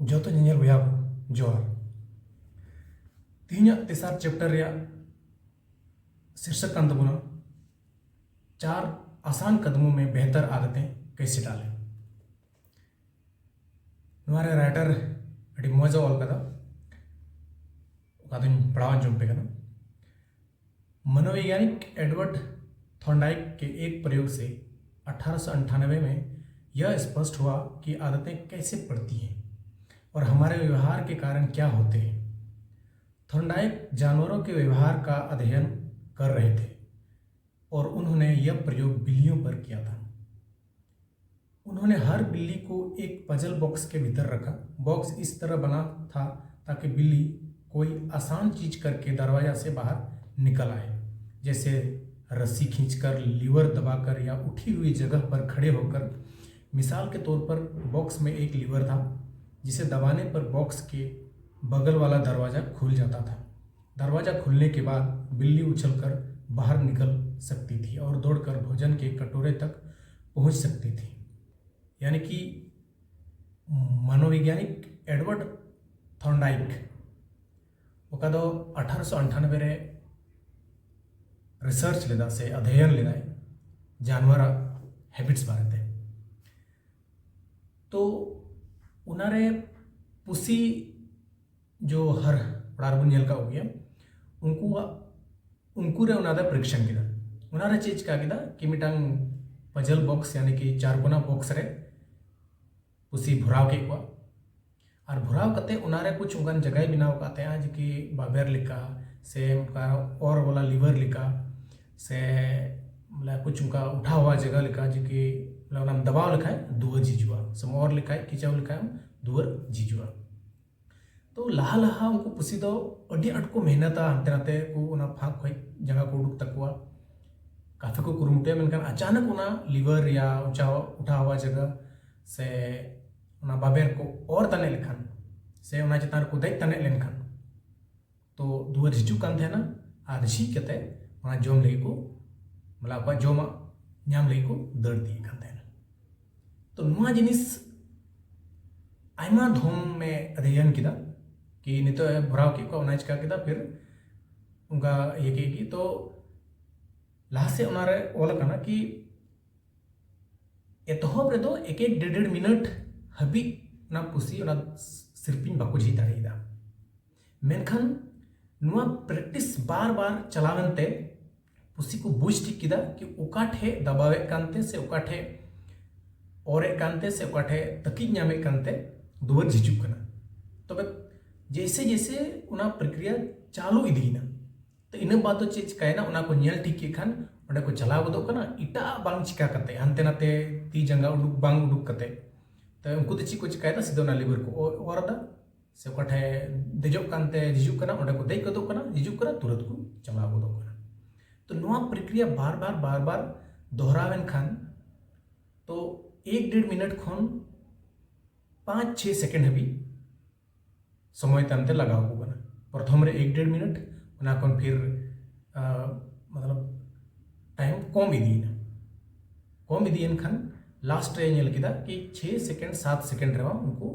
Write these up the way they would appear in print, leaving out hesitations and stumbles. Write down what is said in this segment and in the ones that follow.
जोतो ñeñel बया जोहार तीन तेसार चैप्टर रे शीर्षक कान तबना चार आसान कदमों में बेहतर आदतें कैसे डालें। हमारे राइटर अड़ी मजा ऑल कदा पढ़ावन जुम्पे कना मनोवैज्ञानिक एडवर्ड थॉर्नडाइक के एक प्रयोग से 1898 में यह स्पष्ट हुआ कि आदतें कैसे पड़ती हैं और हमारे व्यवहार के कारण क्या होते हैं। थॉर्नडाइक जानवरों के व्यवहार का अध्ययन कर रहे थे और उन्होंने यह प्रयोग बिल्लियों पर किया था। उन्होंने हर बिल्ली को एक पजल बॉक्स के भीतर रखा। बॉक्स इस तरह बना था ताकि बिल्ली कोई आसान चीज करके दरवाजा से बाहर निकल आए, जैसे रस्सी खींचकर, लीवर दबाकर या उठी हुई जगह पर खड़े होकर। मिसाल के तौर पर बॉक्स में एक लीवर था जिसे दबाने पर बॉक्स के बगल वाला दरवाजा खुल जाता था। दरवाजा खुलने के बाद बिल्ली उछलकर बाहर निकल सकती थी और दौड़कर भोजन के कटोरे तक पहुंच सकती थी। यानी कि मनोवैज्ञानिक एडवर्ड थॉर्नडाइक ओका दो 1898 रे रिसर्च लेदा से अध्ययन लेदा जानवर हैबिट्स बारे। तो उनारे पुसी जो हर पड़ार नेल का हो गया उनको रे उनादा परीक्षण किया। उनारे चीज का किया कि मिटांग पजल बॉक्स यानी कि चार कोना बॉक्स रे पुसी भुराव के को और भुराव कते उनारे कुछ उनका जगह बनाव काते हैं जो कि बाबेर लिखा से उनका और वाला लीवर लिखा से मतलब कुछ उनका उठा हुआ जगह लिखा जो कि मतलब दबाव लिखा है दुअर जीजुआ सम और लिखा है खिंचाव लिखा है दुअर जीजुआ। तो लाहा लाहा उनको पुसी दो अड्डी अट को मेहनत हंते नाते को उना फाक खोई जगह को उड़ुक तकवा काफी को कुरुमुटे मेनखान अचानक उना लीवर या उठा हुआ जगह से उना बाबेर को और तने लेखान से उना चितान को देख तने लेनखान तो दुअर हिजू कान थे ना और झी कते उना जोम लई को मतलब आपा जोमा ᱧᱟᱢ लई को दड़ दिए कान थे। तो नुआ जिनिस आयमा धोम में अध्ययन किया कि नितो भराव की को उना चिका किया फिर उनका ये की तो लासे उनारे ओल कना कि एतोहब रे दो एक एक डेढ़ मिनट हबी ना पुसी उना सिरपिन बाको जी दाड़ीदा मेनखान नुआ प्रैक्टिस बार बार चलावनते पुसी को बुझ ठीक किदा कि उकाठे दबावे कानते से उकाठे औरे कानते से उकाठे तकी ᱧᱟᱢे कानते दुअर झिझुक कना। तबे जैसे जैसे उना प्रक्रिया चालू इदीना तो इन बात तो चीज कायना उना को ñेल ठीक के खान ओडे को चलाव गदो कना इटा बांग चिका कते हंते नाते ती जंगा उडुक बांग उडुक कते तो उनको तो ची को चिकायदा सिदोना लीवर को औरदा से उकाठे देजोक कानते झिझुक कना ओडे को देख गदो कना झिझुक कना तुरंत को चलाव गदो कना। तो नुआ प्रक्रिया बार बार दोहरावेन खान तो एक डेढ़ मिनट खन 5-6 सेकेंड हबी समय तमते लगाव को बना प्रथम रे एक डेढ़ मिनट उना खन फिर मतलब टाइम कम इदीन खान लास्ट रे नेल किदा कि 6 सेकेंड 7 सेकेंड रे उनको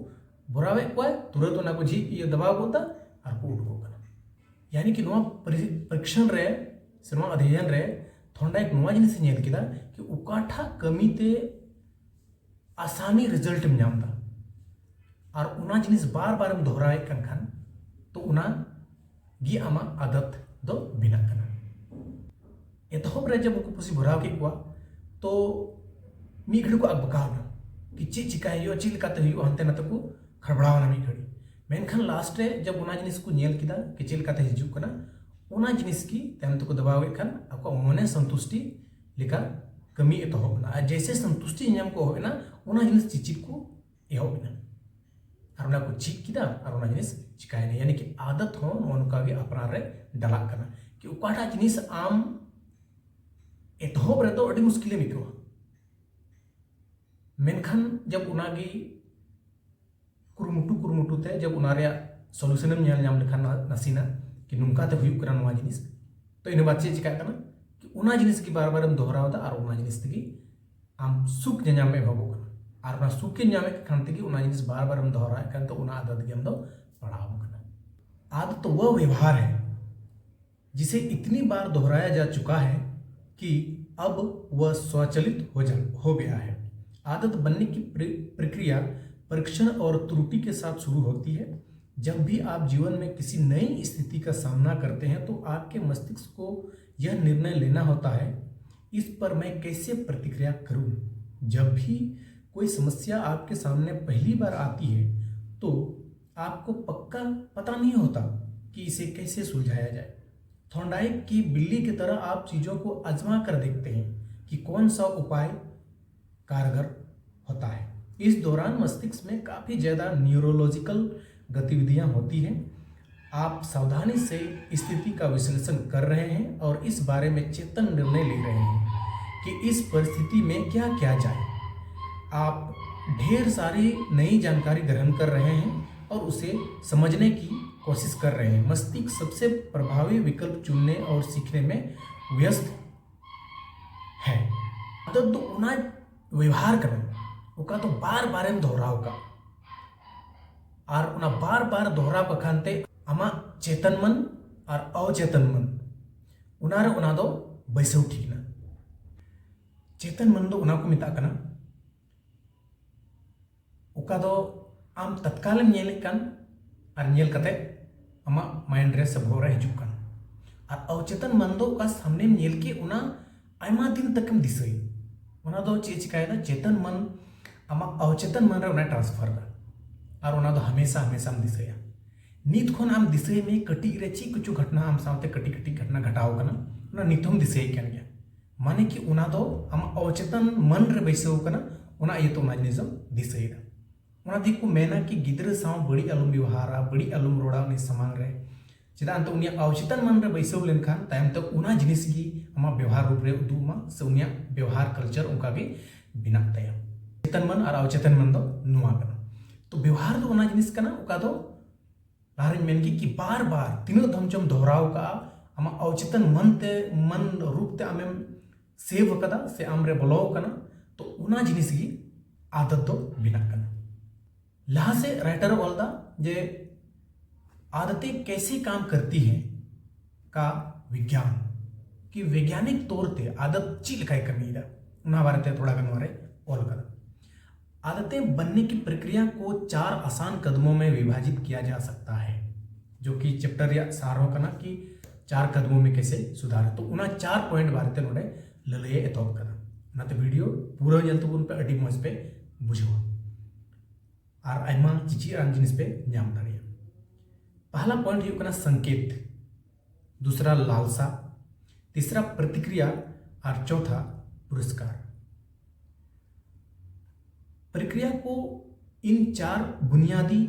भरावे को तुरंत उना को झी ये दबाव होता और को उठो कना। यानी कि नुआ परीक्षण रे से नुआ अध्ययन रे थॉर्नडाइक नुआ जिनिस नेल किदा कि उकाठा कमीते आसानी रिजल्ट में नामदा और उना जिनिस बार बार हम दोहराए कन खान तो उना गी आमा आदत दो बिना कना। एतहब रे जब उनको पुसी भराव के कुआ तो मी घड़ी को अगबकावना कि ची चिकाय यो ची लकाते हुई हंते नाते को खड़बड़ावना मी घड़ी मेनखान लास्ट रे जब उना जिनिस को नेल किदा कि ची लकाते हिजू कना उना जिनिस की तम तो को दबावे खान आपको मने संतुष्टि लिखा कमी एतहबना जैसे संतुष्टि नाम को होना उना जिनिस चिचिक को एहबना और उना को चिक किदा और उना जिनिस चिकायना। यानी कि आदत हो उनका के अपनार रे डलाक कना कि उकाटा जिनिस आम एतहब रे तो अड़ी मुश्किल मिको मेनखान जब उनागी कुरुमुटु ते जब उनारे सॉल्यूशन में नाम लेखान नसीना कि नुका ते हुई करा नुआ जिनिस तो इन बात चिका कना कि उना जिनिस की बार बार हम दोहरावदा और उना जिनिस की आम सुख जनाम में भगो कना और उना सुखे नामे खान तेगी उना जिनिस बार बार हम दोहराए कान तो उना आदत गे हम दो पढ़ाव कना। आदत तो वह व्यवहार है जिसे इतनी बार दोहराया जा चुका है कि अब वह स्वचालित हो गया है। आदत बनने की प्रक्रिया परीक्षण और त्रुटि के साथ शुरू होती है। जब भी आप जीवन में किसी नई स्थिति का सामना करते हैं तो आपके मस्तिष्क को यह निर्णय लेना होता है, इस पर मैं कैसे प्रतिक्रिया करूं। जब भी कोई समस्या आपके सामने पहली बार आती है तो आपको पक्का पता नहीं होता कि इसे कैसे सुलझाया जाए। थॉर्नडाइक की बिल्ली की तरह आप चीज़ों को आजमा कर देखते हैं कि कौन सा उपाय कारगर होता है। इस दौरान मस्तिष्क में काफ़ी ज़्यादा न्यूरोलॉजिकल गतिविधियां होती हैं। आप सावधानी से स्थिति का विश्लेषण कर रहे हैं और इस बारे में चेतन निर्णय ले रहे हैं कि इस परिस्थिति में क्या किया जाए। आप ढेर सारी नई जानकारी ग्रहण कर रहे हैं और उसे समझने की कोशिश कर रहे हैं। मस्तिष्क सबसे प्रभावी विकल्प चुनने और सीखने में व्यस्त है। आदत तो उना व्यवहार करना उका तो बार बार हम दोहराव का और उना बार बार दोहरा बखानते आमा चेतन मन और अचेतन मन उना दो बैसव ठीक ना। चेतन मन दो उना को मिता कना उका दो आम तत्काल नेल कान और नेल कते आमा माइंड रे सब घोरा हिजुक कान और अचेतन मन दो उका सामने नेल के उना आयमा दिन तक हम दिसई उना दो चिकायदा चेतन मन आमा अचेतन मन रे उना ट्रांसफर दा और उना दो हमेशा हमेशा हम दिसया। नीत खन आम दिसई में कटी रे ची कुछ घटना आम साथे कटी कटी घटना घटाव कना उना नित हम दिसई कन गया माने कि उना दो आम अचेतन मन रे बैसव कना उना ये तो उना जिनिस दिसई दा। उना दिक को मेना कि गिद्र साव बड़ी अलम व्यवहारा बड़ी अलम रोड़ा उनी समांग रे चेदा अंत उनिया अवचेतन मन रे बैसव लेनखान तायम तक उना जिनिस गी आमा व्यवहार रूप रे उदुमा से उनिया व्यवहार कल्चर उनका गे बिना ताया। चेतन मन और अवचेतन मन दो नुआ कना तो व्यवहार तो उना जिनिस कना उका दो लारिन मेन की बार बार तीनों धमचम दोहराव का आमा अवचेतन मन रूप ते आमेम सेव कदा से आमरे बोलो कना तो उना जिनिस गी आदत दो बिना कना। लहा से राइटर बोलदा जे आदतें कैसे काम करती हैं का विज्ञान कि वैज्ञानिक तौर पे आदत चील काय करनी दा उना बारे ते थोड़ा गन मारे और कदा। आदतें बनने की प्रक्रिया को 4 आसान कदमों में विभाजित किया जा सकता है जो कि चैप्टर या सार हो कना कि 4 कदमों में कैसे सुधार। तो उना 4 पॉइंट बारे ते नोडे ललये एतोब कदा ना तो वीडियो पूरा जल तो उन पे अडी मौज पे बुझो और आयमा चिची आन जिनिस पे नाम दाड़िया। पहला पॉइंट हुई कना संकेत, दूसरा लालसा, तीसरा प्रतिक्रिया और चौथा पुरस्कार। प्रक्रिया को इन 4 बुनियादी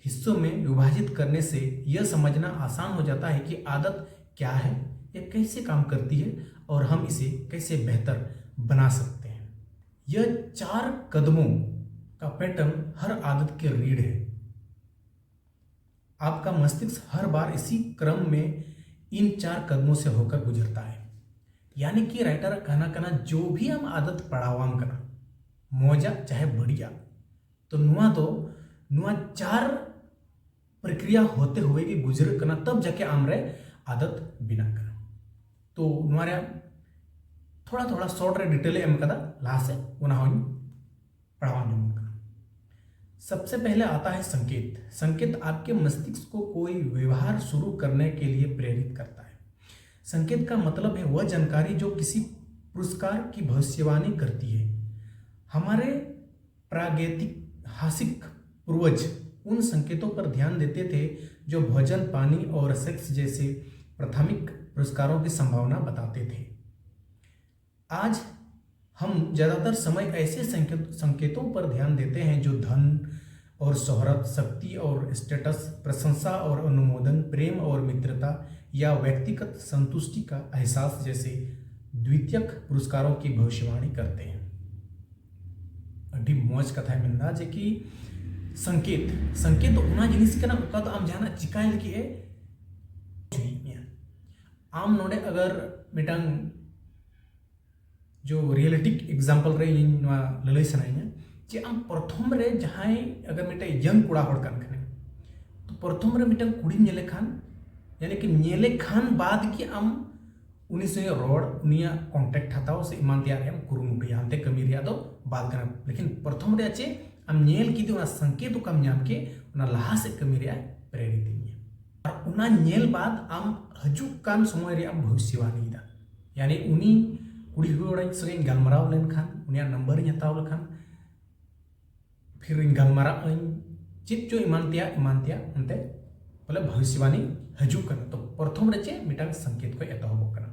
हिस्सों में विभाजित करने से यह समझना आसान हो जाता है कि आदत क्या है, यह कैसे काम करती है और हम इसे कैसे बेहतर बना सकते हैं। यह 4 कदमों का पैटर्न हर आदत के रीढ़ है। आपका मस्तिष्क हर बार इसी क्रम में इन 4 कदमों से होकर गुजरता है। यानी कि राइटर कहना जो भी हम आदत पढ़ावाम करना मौजा चाहे बढ़िया तो नुआ 4 प्रक्रिया होते हुए कि गुजर करना तब जाके आमरे आदत बिना करना। तो नुआरे थोड़ा थोड़ा शॉर्ट रे डिटेल एम कदा ला से उना होई पढ़ावाम जम करना। सबसे पहले आता है संकेत। संकेत आपके मस्तिष्क को कोई व्यवहार शुरू करने के लिए प्रेरित करता है। संकेत का मतलब है वह जानकारी जो किसी पुरस्कार की भविष्यवाणी करती है। हमारे प्रागैतिहासिक पूर्वज उन संकेतों पर ध्यान देते थे जो भोजन, पानी और सेक्स जैसे प्राथमिक पुरस्कारों की संभावना बताते थे। आज हम ज़्यादातर समय ऐसे संकेतों पर ध्यान देते हैं जो धन और शोहरत, शक्ति और स्टेटस, प्रशंसा और अनुमोदन, प्रेम और मित्रता या व्यक्तिगत संतुष्टि का एहसास जैसे द्वितीयक पुरस्कारों की भविष्यवाणी करते हैं। अड्डी मौज कथा मिलना जे कि संकेत उना जिनिस के ना उका तो आम जाना चिकाइल की है आम नोडे अगर मिटांग जो रियलिटिक एग्जाम्पल रे ललई सनाइया जे आम प्रथम रे जहां अगर मिटे यंग कुड़ा होड़ कान खाने तो प्रथम रे मिटे कुड़ी नेले खान यानी कि नेले खान बाद की आम उनी से रोड उनिया कांटेक्ट हताओ से ईमान तैयार हम कुरुमुटुया अंते कमी रिया दो बात करना लेकिन प्रथम रे अचे आम नेल की दो संकेत कम नाम के उना लहा से कमी रिया प्रेरित निया और उना नेल बाद आम हजू कान समय रे आम भविष्यवाणी दा यानी उनी कुड़ी हुड़ा संगे गलमराव लेन खान उनिया नंबर हताव लखान फिर गलमरा चित जो ईमान तिया अंते बोले भविष्यवाणी हजू करना तो प्रथम रे चे मिटांग संकेत को एतहब करना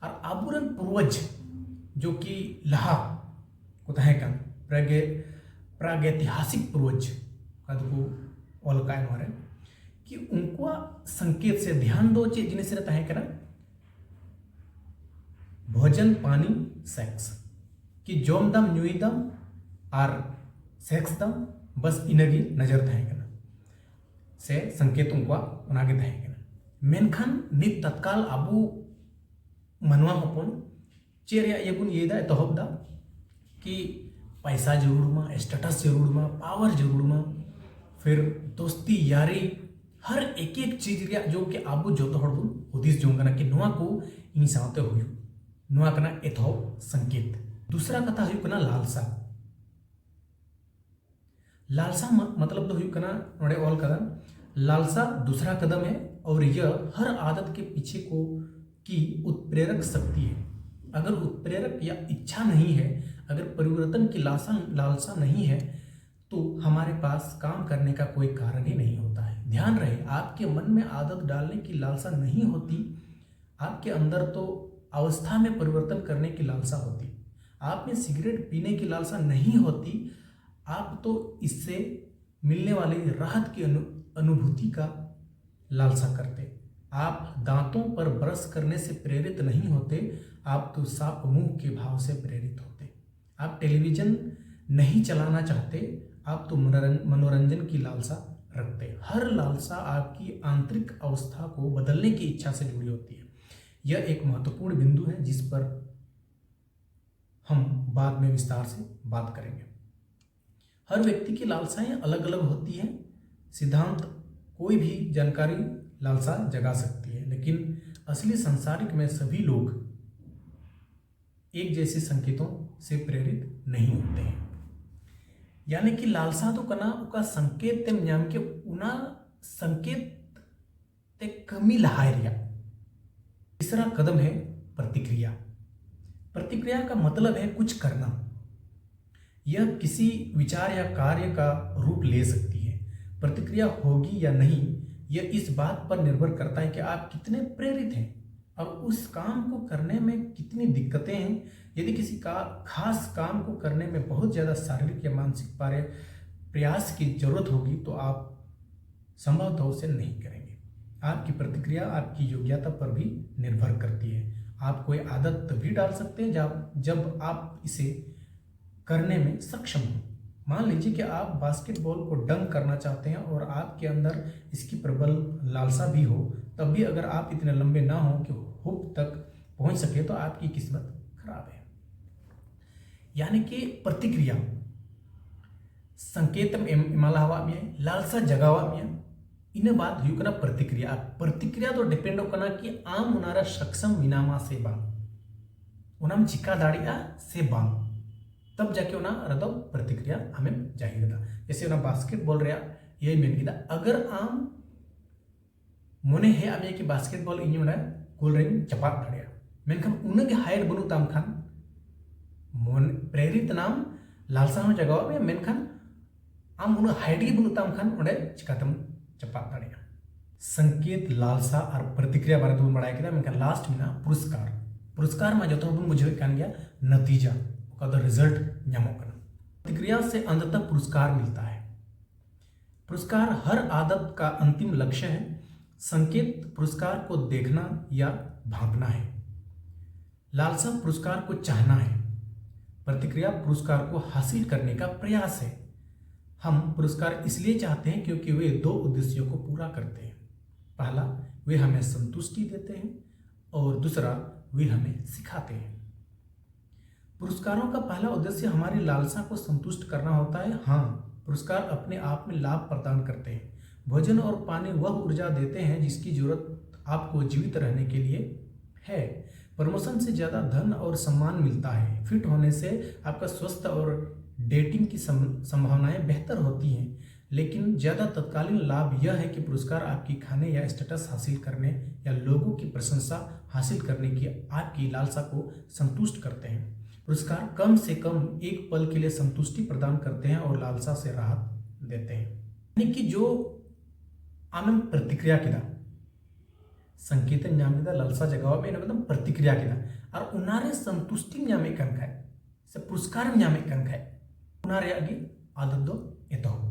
और आबुरन पूर्वज जो कि लहा को तहे कान प्रागैतिहासिक पूर्वज का को ओलका मारे कि उनको संकेत से ध्यान दो चे जिनिस रे तहे कना भोजन पानी सेक्स कि जोम दम न्यूई दम और सेक्स दम बस इनगी नजर तहे कना से संकेत उनका उनागे तहे कना मेनखान नित तत्काल आबू मनवा हपन चेर या ये दा एतहब दा कि पैसा जरूर मा स्टेटस जरूर मा पावर जरूर मा फिर दोस्ती यारी हर एक एक चीज रिया जो कि आबू जोतो हड़ बुन हुदिस जों कना कि नोआ को इन साथे हुयु नोआ कना एतहब संकेत दूसरा कथा हुयु कना लालसा लालसा मतलब तो हुयु कना नोडे ऑल कदम लालसा दूसरा कदम है और यह हर आदत के पीछे को की उत्प्रेरक शक्ति है अगर उत्प्रेरक या इच्छा नहीं है अगर परिवर्तन की लालसा नहीं है तो हमारे पास काम करने का कोई कारण ही नहीं होता है ध्यान रहे आपके मन में आदत डालने की लालसा नहीं होती आपके अंदर तो अवस्था में परिवर्तन करने की लालसा होती आप में सिगरेट पीने की लालसा नहीं होती आप तो इससे मिलने वाली राहत की अनुभूति का लालसा करते आप दांतों पर ब्रश करने से प्रेरित नहीं होते आप तो साफ मुंह के भाव से प्रेरित होते आप टेलीविजन नहीं चलाना चाहते आप तो मनोरंजन की लालसा रखते हर लालसा आपकी आंतरिक अवस्था को बदलने की इच्छा से जुड़ी होती है यह एक महत्वपूर्ण बिंदु है जिस पर हम बाद में विस्तार से बात करेंगे हर व्यक्ति की लालसाएं अलग अलग होती हैं सिद्धांत कोई भी जानकारी लालसा जगा सकती है लेकिन असली संसारिक में सभी लोग एक जैसे संकेतों से प्रेरित नहीं होते हैं यानी कि लालसा तो कना उका संकेत तेम न्याम के उना संकेत ते कमी लहारिया तीसरा कदम है प्रतिक्रिया प्रतिक्रिया का मतलब है कुछ करना यह किसी विचार या कार्य का रूप ले सकती है प्रतिक्रिया होगी या नहीं यह इस बात पर निर्भर करता है कि आप कितने प्रेरित हैं और उस काम को करने में कितनी दिक्कतें हैं यदि किसी का खास काम को करने में बहुत ज़्यादा शारीरिक या मानसिक प्रयास की जरूरत होगी तो आप संभवतः उसे नहीं करेंगे आपकी प्रतिक्रिया आपकी योग्यता पर भी निर्भर करती है आप कोई आदत तभी डाल सकते हैं जब आप इसे करने में सक्षम हो मान लीजिए कि आप बास्केटबॉल को डंक करना चाहते हैं और आपके अंदर इसकी प्रबल लालसा भी हो तब भी अगर आप इतने लंबे ना हो कि हुक तक पहुंच सके तो आपकी किस्मत खराब है यानी कि प्रतिक्रिया संकेतम इमालावा में लालसा जगावा में इन बात हुई कना प्रतिक्रिया तो डिपेंड होना कि आम उनारा सक्षम विनामा से बांग उनाम चिका दाड़िया से बांग तब जाके उना रदो प्रतिक्रिया हमें जाहिर दा जैसे उना बास्केटबॉल रे यही मेन किदा अगर आम मोने है आमे कि बास्केटबॉल इन उना गोल रे चपा दाड़िया मेनखान उनगे हाइट बनु ताम खान मन प्रेरित नाम लालसा हो जगावा में मेनखान आम उन हाइट ही बनु ताम खान उडे चिकातम चपा दाड़िया संकेत लालसा और प्रतिक्रिया बारे तो बड़ाई किदा मेनखान लास्ट में ना पुरस्कार में जतो बन बुझे कान गया नतीजा का रिजल्ट न्यामो करना प्रतिक्रिया से अंततः पुरस्कार मिलता है पुरस्कार हर आदत का अंतिम लक्ष्य है संकेत पुरस्कार को देखना या भांपना है लालसा पुरस्कार को चाहना है प्रतिक्रिया पुरस्कार को हासिल करने का प्रयास है हम पुरस्कार इसलिए चाहते हैं क्योंकि वे दो उद्देश्यों को पूरा करते हैं पहला वे हमें संतुष्टि देते हैं और दूसरा वे हमें सिखाते हैं पुरस्कारों का पहला उद्देश्य हमारी लालसा को संतुष्ट करना होता है। हाँ, पुरस्कार अपने आप में लाभ प्रदान करते हैं। भोजन और पानी वह ऊर्जा देते हैं जिसकी जरूरत आपको जीवित रहने के लिए है। प्रमोशन से ज़्यादा धन और सम्मान मिलता है। फिट होने से आपका स्वस्थ और डेटिंग की संभावनाएं बेहतर होती हैं। लेकिन ज़्यादा तत्कालीन लाभ यह है कि पुरस्कार आपकी खाने या स्टेटस हासिल करने या लोगों की प्रशंसा हासिल करने की आपकी लालसा को संतुष्ट करते हैं। पुरस्कार कम से कम एक पल के लिए संतुष्टि प्रदान करते हैं और लालसा से राहत देते हैं। यानी कि जो आनंद प्रतिक्रिया किया संकेत ᱧᱟᱢ लालसा जगह में मतलब प्रतिक्रिया किया और उनारे संतुष्टि ᱧᱟᱢ कन खाए से पुरस्कार ᱧाम कन खाए उनारे आगे आदत दो एतहब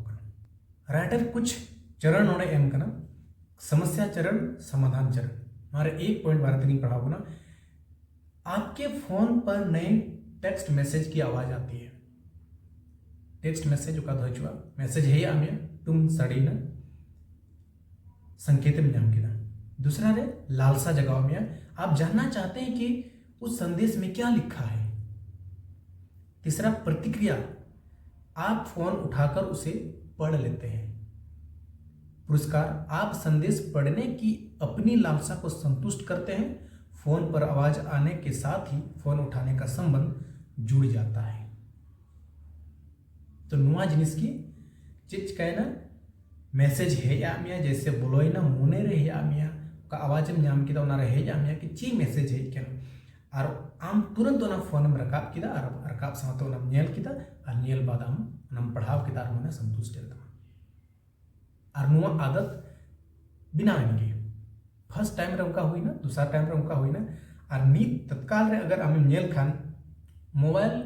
राइटर कुछ चरण नोड़े एम कना समस्या चरण समाधान चरण हमारे एक पॉइंट बारे तक पढ़ाओ ना। आपके फोन पर नए टेक्स्ट मैसेज की आवाज आती है। टेक्स्ट मैसेज का धोचुआ मैसेज है आमिया तुम सड़ी ना संकेत में नाम किया। दूसरा रे लालसा जगाओ में आप जानना चाहते हैं कि उस संदेश में क्या लिखा है। तीसरा प्रतिक्रिया आप फोन उठाकर उसे पढ़ लेते हैं। पुरस्कार आप संदेश पढ़ने की अपनी लालसा को संतुष्ट करते हैं। फोन पर आवाज आने के साथ ही फोन उठाने का संबंध जुड़ जाता है। तो नुआ जिनिस की चीज कहना मैसेज है या मिया जैसे बोलोई ना मुने रहे या मिया का आवाज में नाम किदा उना रहे या मिया कि ची मैसेज है क्या और आम तुरंत ना फोन में रकाब किदा और रकाब साथ ना नेल किदा और नेल बाद आम नम पढ़ाव किदा मने संतुष्ट है और नुआ आदत बिना इनके फर्स्ट टाइम रे उनका हुई ना दूसरा टाइम रे उनका हुई ना और नी तत्काल रे अगर आम नेल खान मोबाइल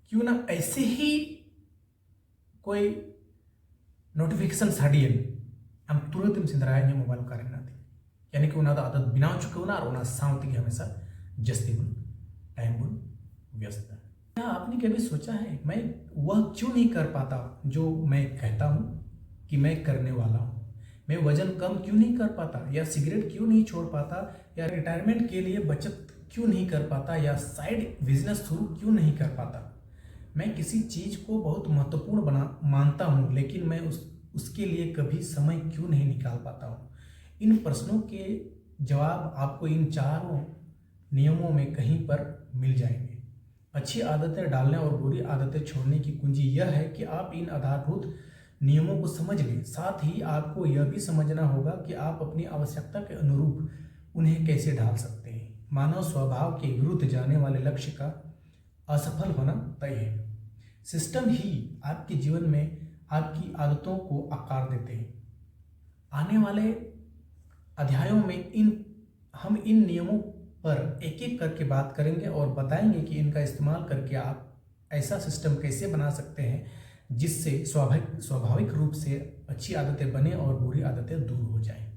क्यों ना ऐसे ही कोई नोटिफिकेशन साड़ियन आम तुरंत हम सिंदराय मोबाइल का रहना थी यानी कि उना आदत बिना चुके ना और उना साउती हमेशा जस्ती बुन टाइम बुन व्यस्त है। क्या आपने कभी सोचा है मैं वह क्यों नहीं कर पाता जो मैं कहता हूँ कि मैं करने वाला हूँ। मैं वजन कम क्यों नहीं कर पाता या सिगरेट क्यों नहीं छोड़ पाता या रिटायरमेंट के लिए बचत क्यों नहीं कर पाता या साइड बिजनेस शुरू क्यों नहीं कर पाता। मैं किसी चीज़ को बहुत महत्वपूर्ण मानता हूँ लेकिन मैं उसके लिए कभी समय क्यों नहीं निकाल पाता हूँ। इन प्रश्नों के जवाब आपको इन चारों नियमों में कहीं पर मिल जाएंगे। अच्छी आदतें डालने और बुरी आदतें छोड़ने की कुंजी यह है कि आप इन आधारभूत नियमों को समझ लें। साथ ही आपको यह भी समझना होगा कि आप अपनी आवश्यकता के अनुरूप उन्हें कैसे ढाल सकते हैं। मानव स्वभाव के विरुद्ध जाने वाले लक्ष्य का असफल होना तय है। सिस्टम ही आपके जीवन में आपकी आदतों को आकार देते हैं। आने वाले अध्यायों में हम इन नियमों पर एक एक करके बात करेंगे और बताएंगे कि इनका इस्तेमाल करके आप ऐसा सिस्टम कैसे बना सकते हैं जिससे स्वाभाविक रूप से अच्छी आदतें बने और बुरी आदतें दूर हो जाएं।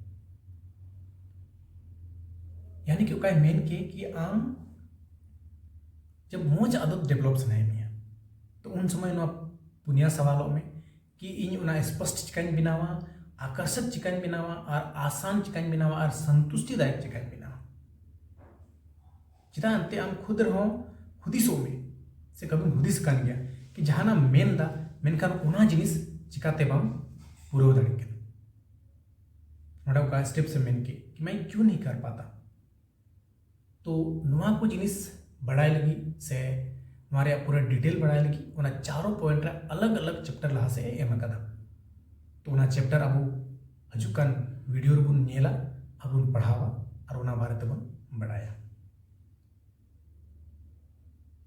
यानी कि मेन के कि आम जब मोज आदत डेवलप सनाए मिया तो उन समय ना पुनिया सवालों में कि इन उना स्पष्ट चिकन बनावा आकर्षक चिकन बनावा और आसान चिकन बनावा और संतुष्टिदायक चिकन बनावा चिता अंते आम खुद रहो हुदिसों में से कभी हुदिस कान गया कि जहाँ ना मेन दा मेनखान उना जिनिस चिकाते बम पूरा दाड़े का स्टेप से मेन के कि मैं क्यों नहीं कर पाता। तो नुआ को जिनिस बढ़ाए लगी से हमारे पूरा डिटेल बढ़ाए लगी उना चारों पॉइंट अलग अलग चैप्टर लहा से एम कदा। तो उना चैप्टर अब हजुकान वीडियो बुन नेला अब पढ़ावा और उना बारे तबन बढ़ाया।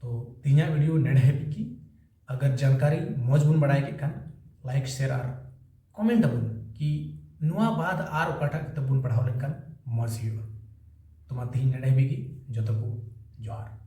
तो तीना वीडियो नेड़े की अगर जानकारी मौज बुन बढ़ाए के खान लाइक शेयर और कमेंट बुन कि नुआ बाद आर ओकाटा तबुन पढ़ाव लेखान मौज हुआ। तो मा तीन नेड़े भी जो तको जोहार।